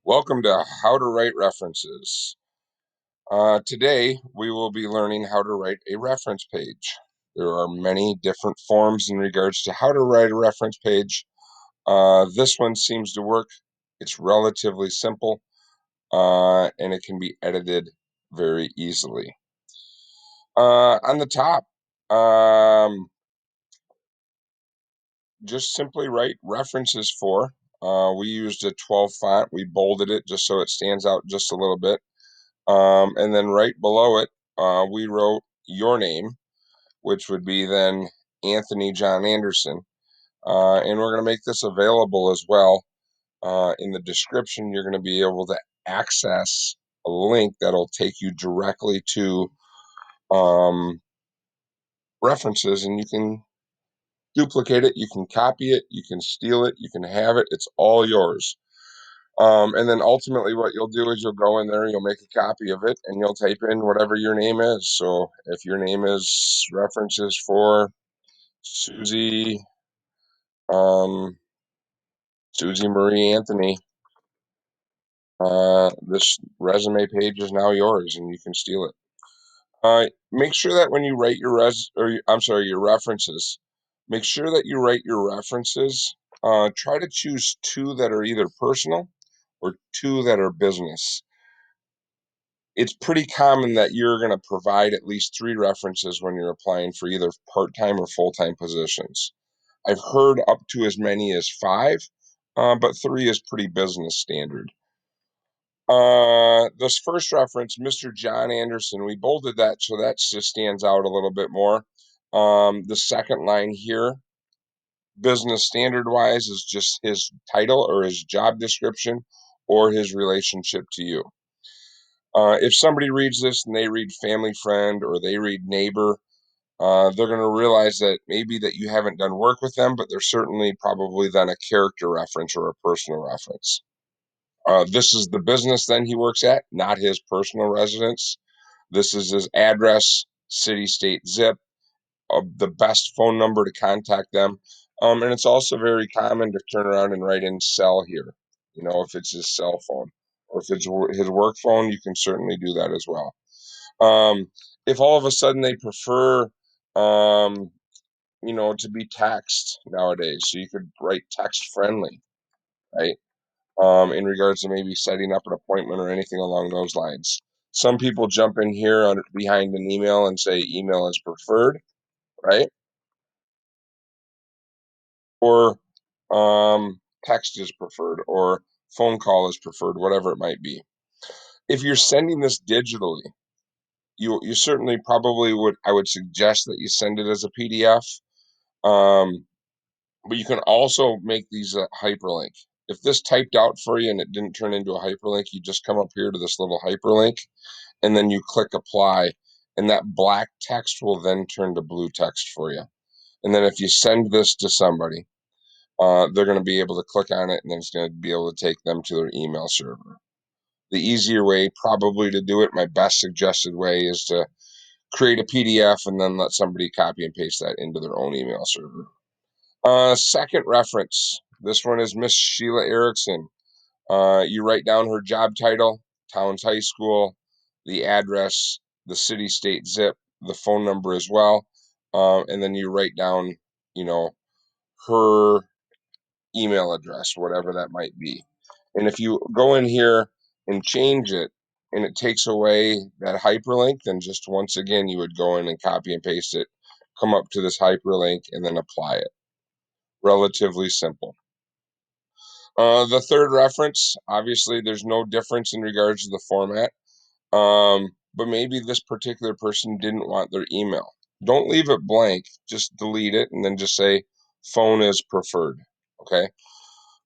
Welcome to How to Write References. Today, we will be learning how to write a reference page. There are many different forms in regards to how to write a reference page. This one seems to work. It's relatively simple, and it can be edited very easily. On the top, just simply write references for. We used a 12 font. We bolded it just so it stands out just a little bit. And then right below it, we wrote your name, which would be then Anthony John Anderson. And we're going to make this available as well. In the description, you're going to be able to access a link that'll take you directly to um, references, and you can duplicate it, you can copy it, you can steal it, you can have it. It's all yours. And then ultimately, what you'll do is you'll go in there, you'll make a copy of it, and you'll type in whatever your name is. So if your name is references for Susie, um, Susie Marie Anthony, this resume page is now yours, and you can steal it. Make sure that when you write your references, make sure that you write your references. Try to choose two that are either personal or two that are business. It's pretty common that you're going to provide at least three references when you're applying for either part-time or full-time positions. I've heard up to as many as five, but three is pretty business standard. This first reference, Mr. John Anderson, we bolded that so that just stands out a little bit more. The second line here, business standard wise, is just his title or his job description or his relationship to you. If somebody reads this and they read family friend or they read neighbor, they're going to realize that maybe that you haven't done work with them, but they're certainly probably then a character reference or a personal reference. This is the business then he works at, not his personal residence. This is his address, city, state, zip, the best phone number to contact them. And it's also very common to turn around and write in cell here, if it's his cell phone. Or if it's his work phone, you can certainly do that as well. If all of a sudden they prefer, um, to be text nowadays, so you could write text friendly, right? In regards to maybe setting up an appointment or anything along those lines. Some people jump in here behind an email and say email is preferred, right? Or text is preferred, or phone call is preferred, whatever it might be. If you're sending this digitally, you certainly probably would. I would suggest that you send it as a PDF. Um, but you can also make these a hyperlink. If this typed out for you and it didn't turn into a hyperlink, you just come up here to this little hyperlink and then you click apply, and that black text will then turn to blue text for you. And then if you send this to somebody, they're going to be able to click on it, and then it's going to be able to take them to their email server. The easier way probably to do it, my best suggested way, is to create a PDF and then let somebody copy and paste that into their own email server. Second reference. This one is Miss Sheila Erickson. You write down her job title, Towns High School, the address, the city, state, zip, the phone number as well, and then you write down, her email address, whatever that might be. And if you go in here and change it, and it takes away that hyperlink, then just once again you would go in and copy and paste it, come up to this hyperlink, and then apply it. Relatively simple. The third reference, obviously, there's no difference in regards to the format, but maybe this particular person didn't want their email. Don't leave it blank, just delete it and then just say phone is preferred. Okay.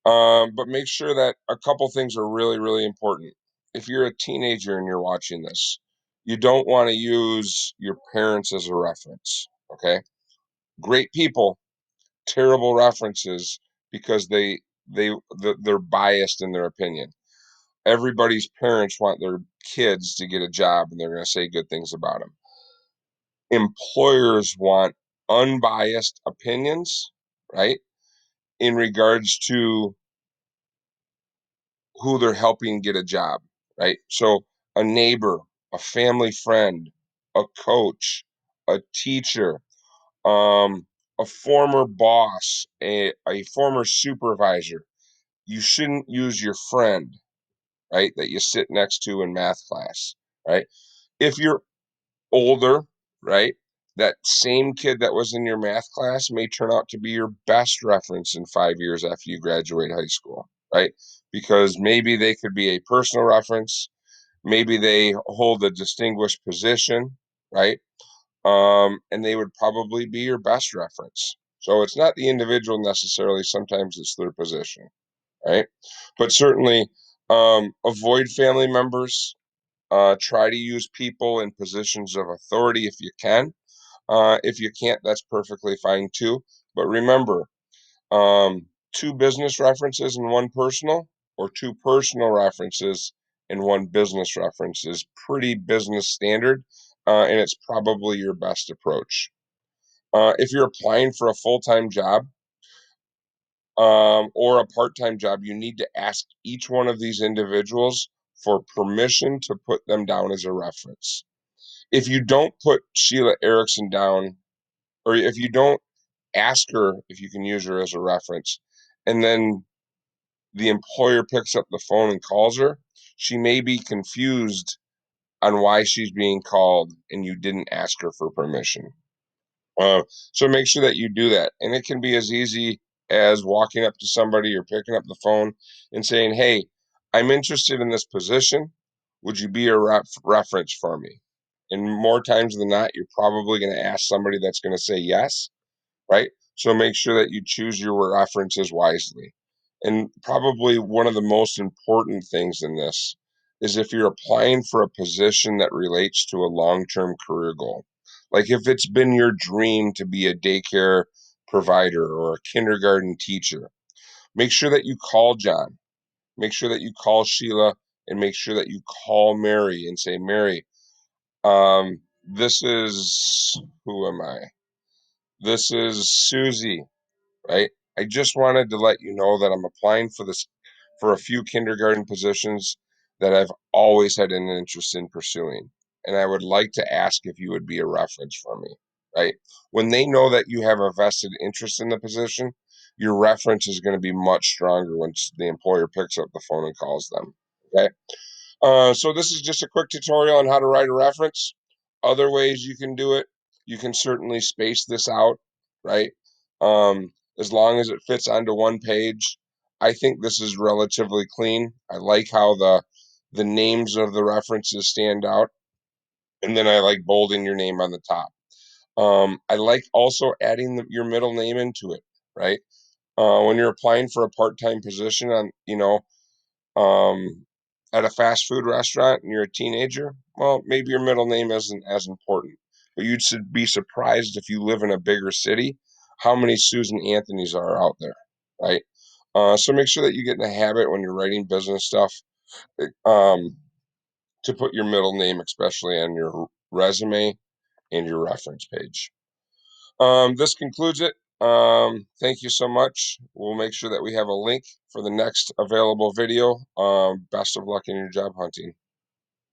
But make sure that a couple things are really, really important. If you're a teenager and you're watching this, you don't want to use your parents as a reference. Okay. Great people, terrible references because they're biased in their opinion. Everybody's parents want their kids to get a job and they're going to say good things about them. Employers want unbiased opinions, right? In regards to who they're helping get a job, right? So a neighbor, a family friend, a coach, a teacher, a former boss, a former supervisor. You shouldn't use your friend, right, that you sit next to in math class, right? If you're older, right, that same kid that was in your math class may turn out to be your best reference in 5 years after you graduate high school, right? Because maybe they could be a personal reference, maybe they hold a distinguished position, right? And they would probably be your best reference. So it's not the individual necessarily, sometimes it's their position, right? But certainly avoid family members. Try to use people in positions of authority if you can. If you can't, that's perfectly fine too. But remember, two business references and one personal, or two personal references and one business reference is pretty business standard, and it's probably your best approach. If you're applying for a full-time job or a part-time job, you need to ask each one of these individuals for permission to put them down as a reference. If you don't put Sheila Erickson down, or if you don't ask her if you can use her as a reference, and then the employer picks up the phone and calls her, she may be confused on why she's being called and you didn't ask her for permission. Uh, so make sure that you do that. And it can be as easy as walking up to somebody or picking up the phone and saying, "Hey, I'm interested in this position. Would you be a reference for me?" And more times than not, you're probably going to ask somebody that's going to say yes, right? So make sure that you choose your references wisely. And probably one of the most important things in this is if you're applying for a position that relates to a long-term career goal. Like if it's been your dream to be a daycare provider or a kindergarten teacher, make sure that you call John, make sure that you call Sheila, and make sure that you call Mary and say, "Mary, this is, who am I? This is Susie, right? I just wanted to let you know that I'm applying for a few kindergarten positions that I've always had an interest in pursuing. And I would like to ask if you would be a reference for me," right? When they know that you have a vested interest in the position, your reference is going to be much stronger once the employer picks up the phone and calls them. Okay. So this is just a quick tutorial on how to write a reference. Other ways you can do it, you can certainly space this out, right? As long as it fits onto one page. I think this is relatively clean. I like how the names of the references stand out, and then I like bolding your name on the top. I like also adding your middle name into it, right? When you're applying for a part-time position on, um, at a fast food restaurant and you're a teenager, well, maybe your middle name isn't as important. But you'd be surprised if you live in a bigger city, how many Susan Anthony's are out there, right? So make sure that you get in the habit when you're writing business stuff, um, to put your middle name, especially on your resume and your reference page. This concludes it. Thank you so much. We'll make sure that we have a link for the next available video. Best of luck in your job hunting.